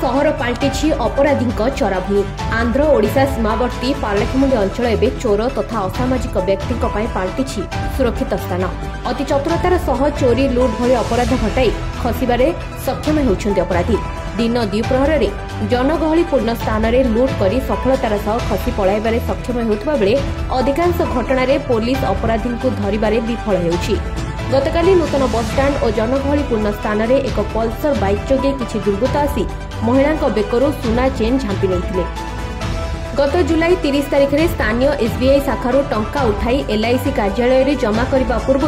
सहर पलटि अपराधी चराभूमि। आंध्र ओडिशा सीमावर्ती पारलाखेमुंडी अंचल एवं चोर तथा असामाजिक व्यक्ति पलटि सुरक्षित स्थान। अति चतुरतार सह चोरी लुट भली अपराध घटाई खसिबारे सक्षम होउछन्ति अपराधी। दिन द्विप्रहर में जनगहलीपूर्ण स्थान में लुट कर सफलतार सह खसी पलाइबारे सक्षम होउतबा बेले अधिकांश घटना पुलिस अपराधी को धरिबारे विफल हेउछि। गतकाली नूतन बसस्टाण्ड और जनगहलीपूर्ण स्थान में एक पल्सर बाइक जोगे किछि दुर्बृत्त आसी महिला बेकरू सुना चेन झांपी नहीं। गत जुलाई 30 तारिख में स्थानीय एसबीआई शाखार टंका उठाई एलआईसी कार्यालय में जमा करने पूर्व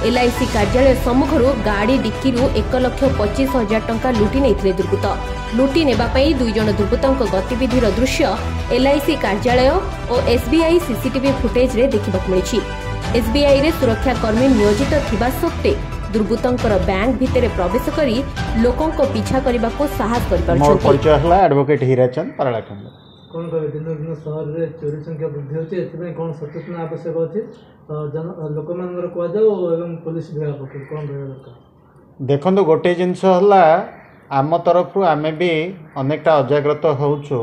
एलआईसी कार्यालय सम्मुखर गाड़ी डिक्कीरू 1,25,000 टंका लुटि नहीं दुर्बृत्त। लुटि नेबापाई 2 जन दुर्बृत्तों गतिविधिर दृश्य एलआईसी कार्यालय और एसबीआई सीसीटीवी फुटेज रे देखा मिली। एसबीआई रे सुरक्षाकर्मी नियोजित थिबा सत्ते दुर्बृत्तों बैंक भितर प्रवेश करी लोकों को पीछा करने को साहस कर एडवोकेट हीराचंद पारलाखेमुंडी। कौन कहे दिन दिन सहर में चोरी संख्या वृद्धि होती है कौन सचेतन आवश्यक अच्छे लोक मान कहुँ पुलिस विभाग पक्ष कौन रहा दरकार। देखो गोटे जिनस आम तरफ आम भी अनेकटा अजाग्रत होचु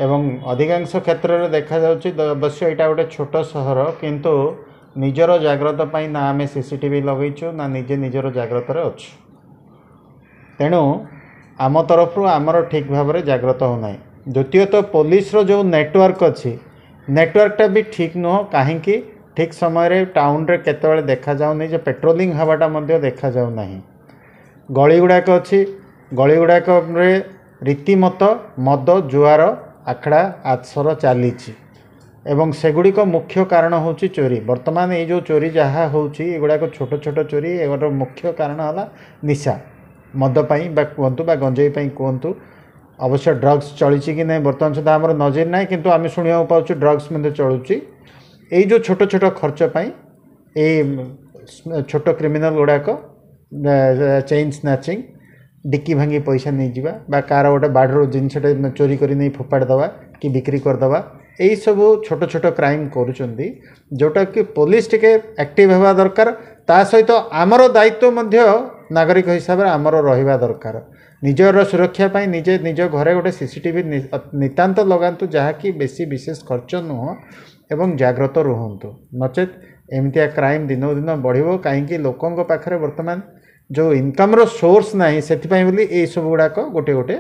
एवं अधिकांश क्षेत्र में देखा अवश्य यहाँ गोटे छोट सहर किंतु निजर जाग्रत पाई ना आम सीसीटीवी लगेचु ना निजे निजर जाग्रत अच्छु। तेणु आम तरफ आमर ठीक भाव में जाग्रत होना। द्वितीयतः पुलिस जो नेटवर्क अच्छी नेटवर्कटा भी ठीक नुह कहीं ठीक समय टाउन रे केतबेले देखा जाउनी जे पेट्रोलिंग हवाटा मध्य देखा जाउ नाही। गली गुड़ाक अच्छी गली गुड़ाक रीतिमत मद जुआर आखड़ा आसर चली एवं सेगुड़िक मुख्य कारण होची चोरी। वर्तमान ये जो चोरी जहाँ होची एगुड़ाक छोट छोट चोरी एगोर मुख्य कारण है निशा मद पाई बा कहतु बा गंजेई पाई कहतु। अवश्य ड्रग्स चली कि नहीं बर्तमान सुधा आम नजर ना किंतु आम शुणा पाचु ड्रग्स मध्य चलुची। यही जो छोट छोट खर्च पाई छोट क्रिमिनाल गुड़ाक चेन स्नाचिंग डिक्की भांगी पैसा नहीं जावा बा कार गोटे बाढ़ जिनसटा चोरी कर नहीं फोपाड़ दवा कि बिक्री करदवा यही सब छोट छोट क्राइम करुँच जोटा कि पुलिस टिके एक्टिव होगा दरकार। ता सहित आमर दायित्व मध्य नागरिक हिसाब से आमर रहिबा दरकार। निजर सुरक्षा पाई निजे निज घरे गोटे सीसीटीवी नितांत लगातु जहाँकि बेसी विशेष खर्च नुह एवं जाग्रत रुहतु नचेत एमतिया क्राइम दिन दिन बढ़िबो। कहीं लोकों पाखरे वर्तमान जो इनकम रो सोर्स नाही सेथिपाई बोली ए सब गुड़ाक गोटे गोटे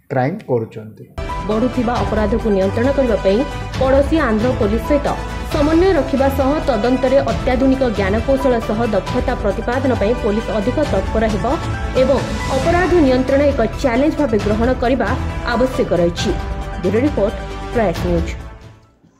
क्राइम करुचंती। बढ़ुथिबा अपराध को नियंत्रण करबा पई पड़ोसी आंध्र पुलिस सहित समन्वय रखिबा सह तदंतरे अत्याधुनिक ज्ञानकौशल सह दक्षता प्रतिपादन पई पुलिस अधिक तत्पर हेबो एवं अपराध नियंत्रण एक चैलेंज भाव ग्रहण करबा आवश्यक रहिछि। Bureau report, price news.